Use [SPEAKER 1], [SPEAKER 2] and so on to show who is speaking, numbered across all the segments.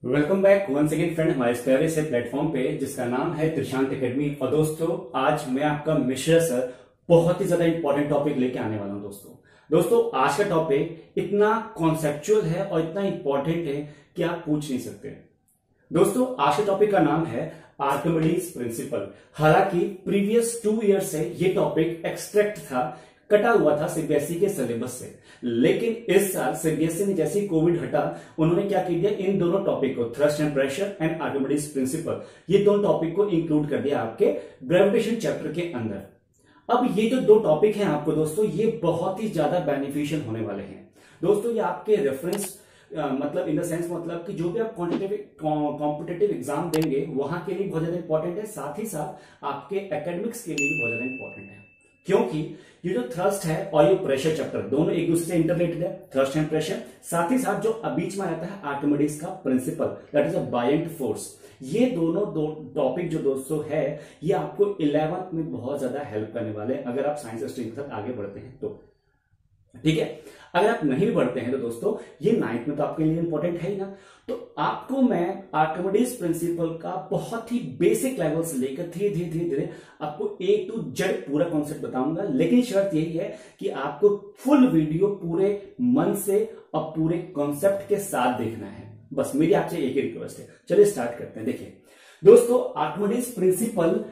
[SPEAKER 1] Welcome back once again friend हमारे इस प्यारे से प्लेटफॉर्म पे जिसका नाम है त्रिशांत एकेडमी। और दोस्तों आज मैं आपका मिश्रा सर बहुत ही ज्यादा इंपॉर्टेंट टॉपिक लेके आने वाला हूं। दोस्तों आज का टॉपिक इतना कॉन्सेप्चुअल है और इतना इंपॉर्टेंट है कि आप पूछ नहीं सकते। दोस्तों आज के टॉपिक का नाम है आर्किमिडीज प्रिंसिपल। हालांकि प्रीवियस 2 ईयर से ये टॉपिक एक्सट्रैक्ट था, कटा हुआ था सीबीएसई के सिलेबस से, लेकिन इस साल सीबीएसई ने जैसे कोविड हटा उन्होंने क्या किया, इन दोनों टॉपिक को thrust and pressure and Archimedes principal, ये दोनों टॉपिक को इंक्लूड कर दिया आपके ग्रेविटेशन चैप्टर के अंदर। अब ये जो 2 टॉपिक हैं आपको दोस्तों ये बहुत ही ज्यादा बेनिफिशियल होने वाले हैं। दोस्तों ये आपके रेफरेंस मतलब इन द सेंस मतलब कि जो भी आप कॉम्पिटिटिव एग्जाम देंगे वहां के लिए बहुत ज्यादा इंपॉर्टेंट है, साथ ही साथ आपके एकेडमिक्स के लिए भी बहुत ज्यादा इंपॉर्टेंट है। क्योंकि ये जो थ्रस्ट है और ये प्रेशर चैप्टर दोनों एक दूसरे से इंटरलेटेड है, थ्रस्ट एंड प्रेशर, साथ ही साथ जो बीच में आता है आर्किमिडीज का principal that is a buoyant force. ये दोनों 2 टॉपिक जो दोस्तों है ये आपको 11th में बहुत ज्यादा हेल्प करने वाले हैं अगर आप साइंस स्ट्रीम के साथ आगे बढ़ते हैं तो। ठीक है, अगर आप नहीं भी बढ़ते हैं तो दोस्तों ये 9th में तो आपके लिए इंपॉर्टेंट है ही ना। तो आपको मैं आर्किमिडीज प्रिंसिपल का बहुत ही बेसिक लेवल से लेकर धीरे धीरे आपको A to Z पूरा कॉन्सेप्ट बताऊंगा, लेकिन शर्त यही है कि आपको फुल वीडियो पूरे मन से और पूरे कॉन्सेप्ट के साथ देखना है। बस मेरी आपसे एक ही रिक्वेस्ट है, चलिए स्टार्ट करते हैं। देखिए दोस्तों आर्किमिडीज प्रिंसिपल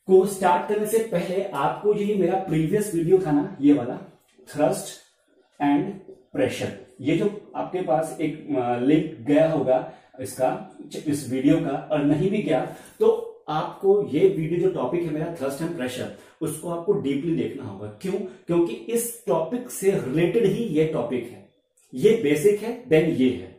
[SPEAKER 1] को स्टार्ट करने से पहले आपको ये मेरा प्रीवियस वीडियो था ना, ये वाला थ्रस्ट एंड प्रेशर, ये जो आपके पास एक लिंक गया होगा इसका, इस वीडियो का, और नहीं भी गया तो आपको ये वीडियो जो टॉपिक है मेरा थ्रस्ट एंड प्रेशर उसको आपको डीपली देखना होगा। क्यों? क्योंकि इस टॉपिक से रिलेटेड ही ये टॉपिक है, ये बेसिक है देन ये है।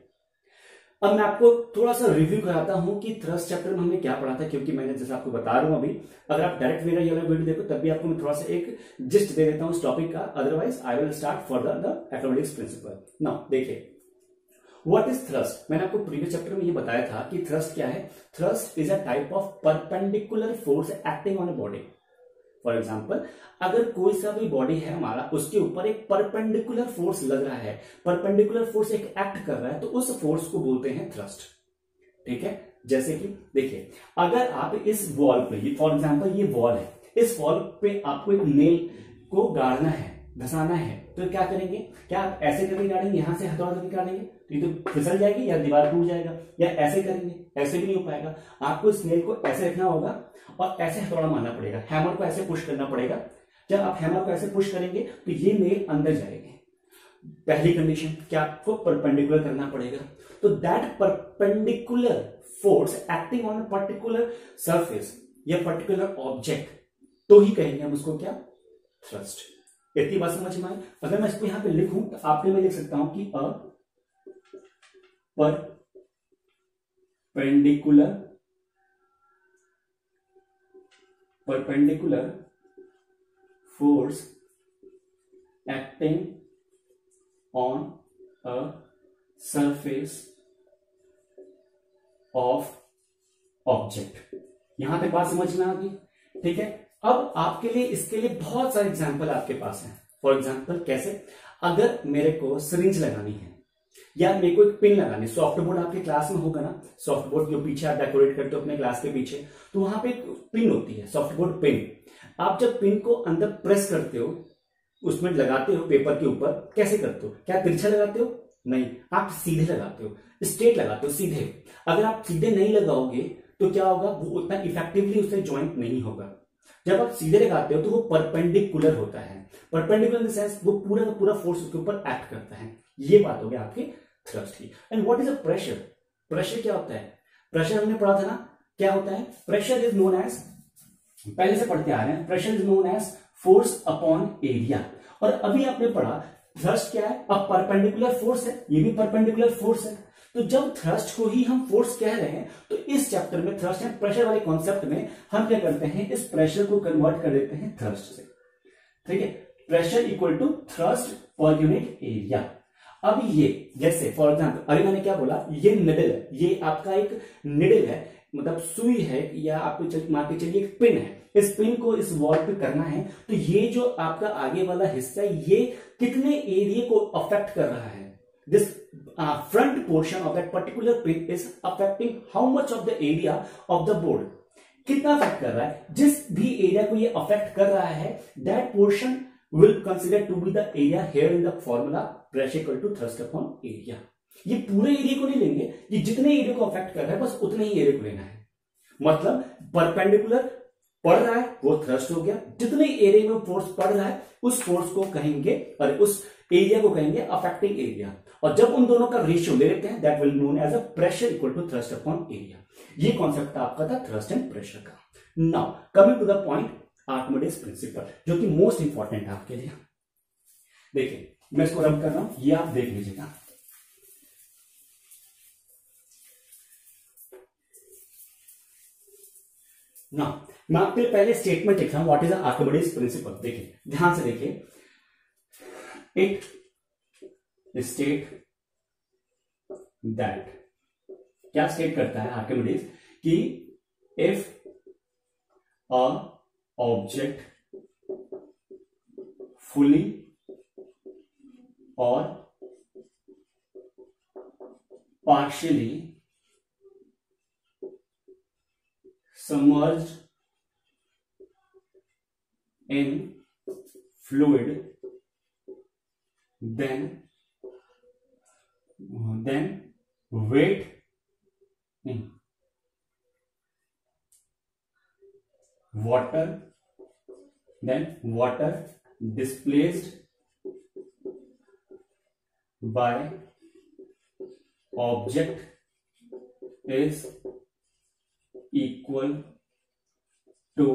[SPEAKER 1] अब मैं आपको थोड़ा सा रिव्यू कराता हूं कि थ्रस्ट चैप्टर में हमने क्या पढ़ा था, क्योंकि मैंने जैसे आपको बता रहा हूं अभी, अगर आप डायरेक्ट मेरा ये वाला वीडियो देखो तब भी आपको मैं थोड़ा सा एक जिस्ट दे देता हूं इस टॉपिक का, otherwise I will start for the Archimedes principal. Now देखिए व्हाट इज थ्रस्ट। मैंने आपको प्रीवियस चैप्टर में ये बताया था कि थ्रस्ट क्या है। Thrust is a type of perpendicular force acting on a body. For example अगर कोई सा भी बॉडी है हमारा, उसके ऊपर एक परपेंडिकुलर फोर्स लग रहा है, परपेंडिकुलर फोर्स एक एक्ट कर रहा है, तो उस फोर्स को बोलते हैं थ्रस्ट। ठीक है, जैसे कि देखिए अगर आप इस वॉल पे, फॉर एग्जाम्पल ये वॉल है, इस वॉल पे आपको एक नेल को गाड़ना है, घसाना है, तो क्या करेंगे? क्या आप ऐसे करके गाड़ेंगे, यहां से हथौड़ा करके गाड़ेंगे तो ये तो फिसल जाएगी या दीवार टूट जाएगा, या ऐसे करेंगे, ऐसे भी नहीं हो पाएगा। आपको इस नेल को ऐसे रखना होगा और ऐसे हथौड़ा मारना पड़ेगा, हैमर को ऐसे पुश करना पड़ेगा। जब आप हैमर को ऐसे पुश करेंगे तो ये नेल अंदर जाएगी। पहली कंडीशन क्या, आपको परपेंडिकुलर करना पड़ेगा। तो that perpendicular force acting on a particular surface या पर्टिकुलर ऑब्जेक्ट, तो ही कहेंगे हम उसको क्या, थ्रस्ट। इतनी बात समझ में आई। अगर मैं इसको यहां पे लिखूं तो आपके मैं लिख सकता हूं कि a perpendicular force acting on a surface of object. यहां तक बात समझ में आ गई? ठीक है, अब आपके लिए इसके लिए बहुत सारे एग्जाम्पल आपके पास हैं। फॉर एग्जाम्पल कैसे, अगर मेरे को सिरिंज लगानी है या मेरे को एक पिन लगानी, सॉफ्ट बोर्ड आपके क्लास में होगा ना, सॉफ्ट बोर्ड जो पीछे आप डेकोरेट करते हो अपने क्लास के पीछे, तो वहां पे एक पिन होती है, सॉफ्ट बोर्ड पिन। आप जब पिन को अंदर प्रेस करते हो, उसमें लगाते हो पेपर के ऊपर, कैसे करते हो? क्या तिरछा लगाते हो? नहीं, आप सीधे लगाते हो, स्ट्रेट लगाते हो, सीधे। अगर आप सीधे नहीं लगाओगे तो क्या होगा, वो उतना इफेक्टिवली उससे ज्वाइंट नहीं होगा। जब आप सीधे लगाते हो तो वो परपेंडिकुलर होता है। परपेंडिकुलर इन द सेंस वो पूरा का पूरा फोर्स उसके ऊपर एक्ट करता है। ये बात हो गई आपके थ्रस्ट की। And what is a pressure? Pressure क्या होता है? प्रेशर हमने पढ़ा था ना, क्या होता है? प्रेशर इज नोन एज, पहले से पढ़ते आ रहे हैं, pressure is known as force upon area. और अभी आपने पढ़ा थ्रस्ट क्या है, अब परपेंडिकुलर फोर्स है, ये भी परपेंडिकुलर फोर्स है। तो जब थ्रस्ट को ही हम फोर्स कह रहे हैं तो इस चैप्टर में थ्रस्ट एंड प्रेशर वाले कॉन्सेप्ट में हम क्या करते हैं, इस प्रेशर को कन्वर्ट कर देते हैं थ्रस्ट से। ठीक है, pressure equal to thrust per unit area. अब ये जैसे फॉर एग्जाम्पल अभी मैंने क्या बोला, ये निडल है, ये आपका एक निडल है, मतलब सुई है, या आपको मान के चलिए एक पिन है। इस पिन को इस वॉल पे करना है तो ये जो आपका आगे वाला हिस्सा है ये कितने एरिया को अफेक्ट कर रहा है, this front portion of that particular pin is affecting how much of the area of the board. कितना अफेक्ट कर रहा है, जिस भी एरिया को ये अफेक्ट कर रहा है, that portion will consider to be the area here in the formula pressure equal to thrust upon area. ये पूरे एरिया को नहीं लेंगे, ये जितने एरिया को अफेक्ट कर रहा है बस उतने ही एरिया को लेना है. मतलब परपेंडिकुलर पड़ रहा है वो थ्रस्ट हो गया, जितने एरिया में फोर्स पड़ रहा है उस फोर्स को कहेंगे और उस एरिया को कहेंगे अफेक्टिंग एरिया. और जब उन दोनों का रेशियो ले लेते हैं that will known as a pressure equal to thrust upon area. ये कॉन्सेप्ट आपका था थ्रस्ट एंड प्रेशर का. Now coming to the point, Archimedes principle, जो कि मोस्ट इंपॉर्टेंट है आपके लिए. देखिए मैं इसको रब कर रहा हूं, ये आप देख लीजिएगा. ना मैं आपके लिए पहले स्टेटमेंट लिख रहा हूं, what is the Archimedes principal. देखिए ध्यान से देखिए, इट स्टेट दैट, क्या स्टेट करता है आर्किमिडीज कि इफ अ ऑब्जेक्ट फुली और partially submerged in fluid, then weight in water, water displaced by object is equal to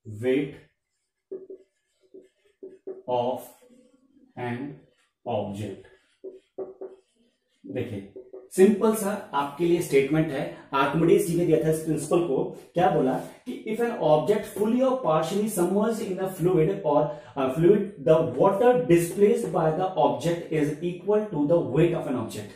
[SPEAKER 1] weight of an object. देखिए सिंपल सा आपके लिए स्टेटमेंट है. आर्किमिडीज जी ने दिया था इस प्रिंसिपल को, क्या बोला कि इफ एन ऑब्जेक्ट फुली और partially submerged in a fluid और fluid, the water displaced by the object is equal to the weight of an object.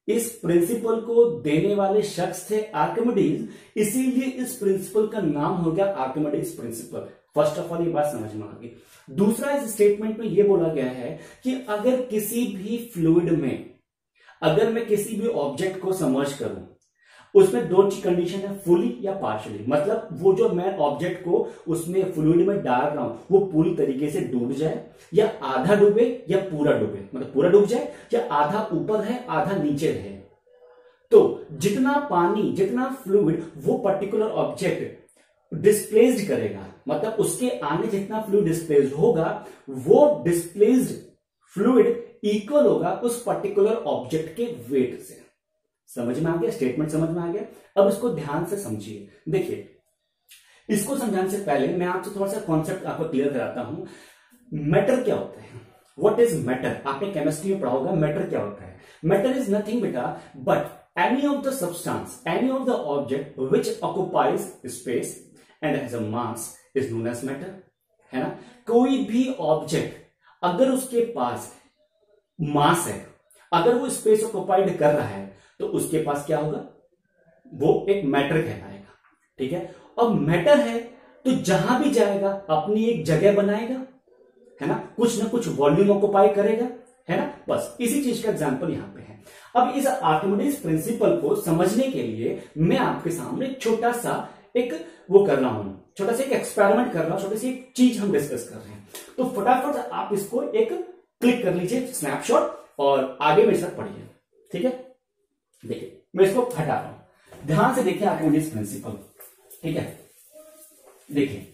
[SPEAKER 1] इस प्रिंसिपल को देने वाले शख्स थे आर्किमिडीज, इसीलिए इस प्रिंसिपल का नाम हो गया Archimedes principal. First of all ये बात समझ में आ गई. दूसरा, इस स्टेटमेंट में यह बोला गया है कि अगर किसी भी फ्लूइड में, अगर मैं किसी भी ऑब्जेक्ट को समर्ज करूं, उसमें दो कंडीशन है, फुली या पार्शियली. मतलब वो जो मैं ऑब्जेक्ट को उसमें फ्लूइड में डाल रहा हूं वो पूरी तरीके से डूब जाए, या आधा डूबे या पूरा डूबे. मतलब पूरा डूब जाए या आधा ऊपर है आधा नीचे रहे. तो जितना पानी, जितना फ्लूइड वो पर्टिकुलर ऑब्जेक्ट डिस्प्लेस्ड करेगा, मतलब उसके आने जितना फ्लूइड डिस्प्लेस्ड होगा, वो डिस्प्लेस्ड फ्लूइड इक्वल होगा उस पर्टिकुलर ऑब्जेक्ट के वेट से. समझ में आ गया? स्टेटमेंट समझ में आ गया? अब इसको ध्यान से समझिए. देखिए इसको समझाने से पहले मैं आपसे थोड़ा सा कॉन्सेप्ट आपको क्लियर कराता हूं. मैटर क्या होता है? What is matter? आपने केमिस्ट्री में पढ़ा होगा मैटर क्या होता है. मैटर इज नथिंग बेटा but any of the substance, any of the object which occupies space and has a mass is known as matter. है ना? कोई भी ऑब्जेक्ट अगर उसके पास मास है, अगर वो स्पेस ऑक्युपाइड कर रहा है, तो उसके पास क्या होगा? वो एक मैटर कहलाएगा. ठीक है? अब मैटर है तो जहां भी जाएगा अपनी एक जगह बनाएगा, है ना, कुछ ना कुछ वॉल्यूम ऑक्युपाई करेगा, है ना. बस इसी चीज का एग्जांपल यहां पे है. अब इस आर्किमिडीज प्रिंसिपल को समझने के लिए मैं आपके सामने छोटा सा एक वो कर रहा हूं, छोटा सा एक एक्सपेरिमेंट कर रहा हूं, छोटी सी एक चीज हम डिस्कस कर रहे हैं. तो फटाफट आप इसको एक क्लिक कर लीजिए, स्नैपशॉट, और आगे मेरे साथ पढ़िए. ठीक है? देखिए मैं इसको हटा रहा हूं, ध्यान से देखिए आर्किमिडीज प्रिंसिपल. ठीक है? देखिए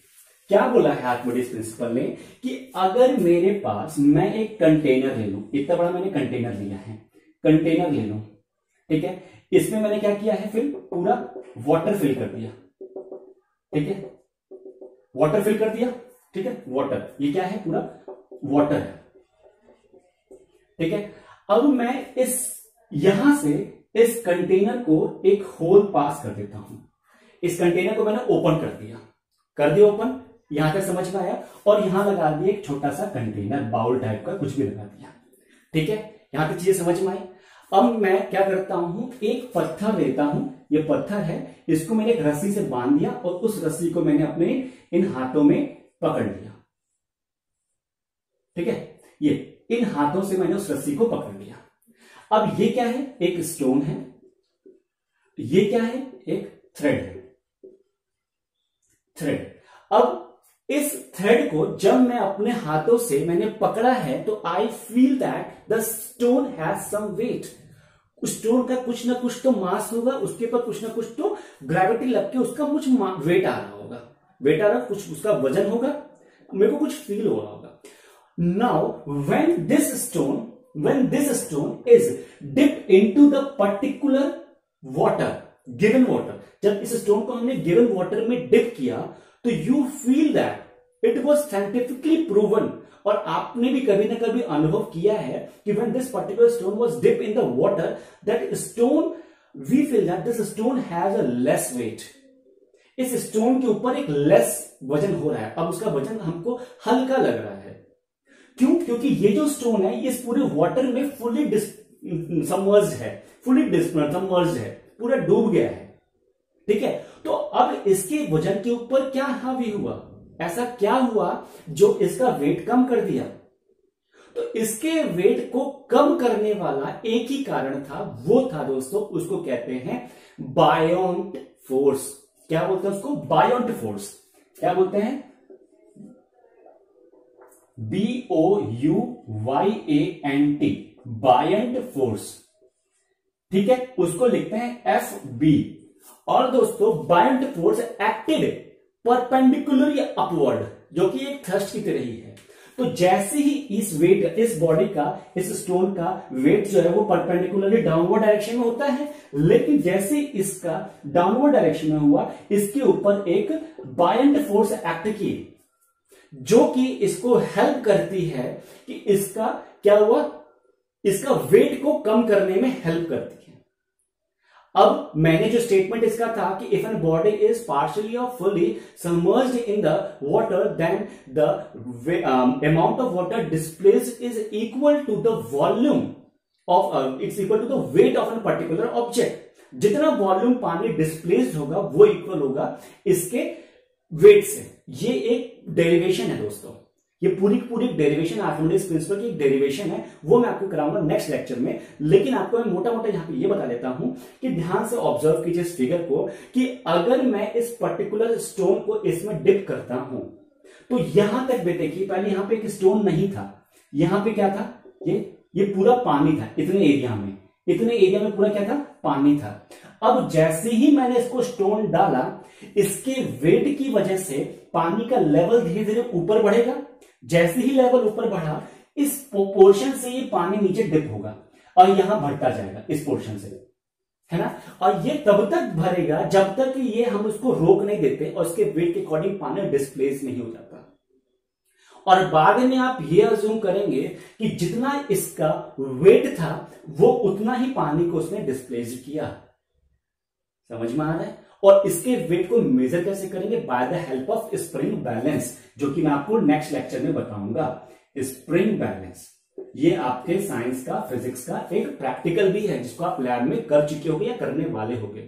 [SPEAKER 1] क्या बोला है आर्किमिडीज प्रिंसिपल ने कि अगर मेरे पास, मैं एक कंटेनर ले लूं, इतना बड़ा मैंने कंटेनर लिया है, कंटेनर ले लूं. ठीक है? इसमें मैंने क्या किया है, फिर पूरा वाटर फिल कर दिया. ठीक है? वाटर फिल कर दिया. ठीक है? वाटर, ये क्या है? पूरा वाटर है. ठीक है? अब मैं इस यहां से इस कंटेनर को एक होल पास कर देता हूं. इस कंटेनर को मैंने ओपन कर दिया ओपन. यहां तक समझ में आया? और यहां लगा दिया एक छोटा सा कंटेनर, बाउल टाइप का कुछ भी लगा दिया. ठीक है? यहां तक चीजें समझ में आई. अब मैं क्या करता हूं, एक पत्थर लेता हूं, ये पत्थर है, इसको मैंने एक रस्सी से बांध दिया और उस रस्सी को मैंने अपने इन हाथों में पकड़ लिया. ठीक है? ये इन हाथों से मैंने उस रस्सी को पकड़ लिया। अब ये क्या है, एक स्टोन है, ये क्या है, एक थ्रेड है, थ्रेड। अब इस थ्रेड को जब मैं अपने हाथों से मैंने पकड़ा है तो I feel that the stone has some weight. Stone का कुछ ना कुछ तो मास होगा, उसके ऊपर कुछ ना कुछ तो ग्रेविटी लग के उसका कुछ वेट आ रहा होगा, वेट आ रहा, कुछ उसका वजन होगा, मेरे को कुछ फील हो रहा होगा। Now when this stone is dip into the particular water, given water, जब इस स्टोन को हमने गिवन वाटर में डिप किया तो you feel that it was scientifically proven, और आपने भी कभी ना कभी अनुभव किया है कि when this particular stone was dip in the water, that stone, we feel that this stone has a less weight. इस स्टोन के ऊपर एक लेस वजन हो रहा है, अब उसका वजन हमको हल्का लग रहा है। क्यों? क्योंकि ये जो स्टोन है इस पूरे वाटर में फुली सबमर्ज्ड है, सबमर्ज्ड है, पूरा डूब गया है, ठीक है। तो अब इसके वजन के ऊपर क्या हावी हुआ, ऐसा क्या हुआ जो इसका वेट कम कर दिया? तो इसके वेट को कम करने वाला एक ही कारण था, वो था दोस्तों, उसको कहते हैं बायोंट फोर्स। क्या बोलते हैं उसको? बायोंट फोर्स। क्या बोलते हैं? BOUYANT, बायोंट फोर्स, ठीक है, उसको लिखते हैं FB। और दोस्तों बायोंट फोर्स एक्टेड परपेंडिकुलरली अपवर्ड, जो कि एक थ्रस्ट की तरह ही है। तो जैसे ही इस वेट, इस बॉडी का, इस स्टोन का वेट जो है वो परपेंडिकुलरली डाउनवर्ड डायरेक्शन में होता है, लेकिन जैसे इसका डाउनवर्ड डायरेक्शन में हुआ, इसके ऊपर एक बायोंट फोर्स एक्ट की, जो कि इसको हेल्प करती है कि इसका क्या हुआ, इसका वेट को कम करने में हेल्प करती है। अब मैंने जो स्टेटमेंट इसका था कि if an body is partially और fully submerged in the water then the amount of water displaced is equal to the volume of, it's equal to the weight of an particular object. जितना volume पानी displaced होगा वो equal होगा इसके wait से। ये एक डेरिवेशन है दोस्तों, ये पूरी डेरिवेशन, आर्किमिडीज प्रिंसिपल की एक डेरिवेशन है, वो मैं आपको कराऊंगा नेक्स्ट लेक्चर में। लेकिन आपको मैं मोटा मोटा यहां पे ये बता देता हूं कि ध्यान से ऑब्जर्व कीजिए इस फिगर को, कि अगर मैं इस पर्टिकुलर स्टोन को इसमें डिप करता हूं तो यहां तक भी देखिए, पहले यहां पे एक स्टोन नहीं था, यहां पे क्या था, ये पूरा पानी था, इतने एरिया में पूरा क्या था, पानी था। अब जैसे ही मैंने इसको स्टोन डाला, इसके वेट की वजह से पानी का लेवल धीरे धीरे ऊपर बढ़ेगा। जैसे ही लेवल ऊपर बढ़ा, इस पोर्शन से ये पानी नीचे डिप होगा और यहां भरता जाएगा इस पोर्शन से, है ना। और ये तब तक भरेगा जब तक ये हम उसको रोक नहीं देते और उसके वेट के अकॉर्डिंग पानी डिस्प्लेस नहीं हो जाता। और बाद में आप ये अज्यूम करेंगे कि जितना इसका वेट था वो उतना ही पानी को उसने डिस्प्लेस किया। समझ में आ रहा है? और इसके वेट को मेजर कैसे करेंगे? By the help of spring balance, जो कि मैं आपको नेक्स्ट लेक्चर में बताऊंगा। स्प्रिंग बैलेंस ये आपके साइंस का, फिजिक्स का एक प्रैक्टिकल भी है, जिसको आप लैब में कर चुके होंगे या करने वाले होंगे,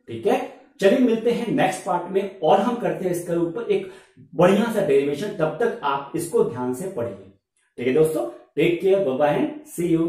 [SPEAKER 1] ठीक है। चलिए मिलते हैं नेक्स्ट पार्ट में और हम करते हैं इसके ऊपर एक बढ़िया सा डेरिवेशन। तब तक आप इसको ध्यान से पढ़िए, ठीक है दोस्तों। Take care, bye bye and see you.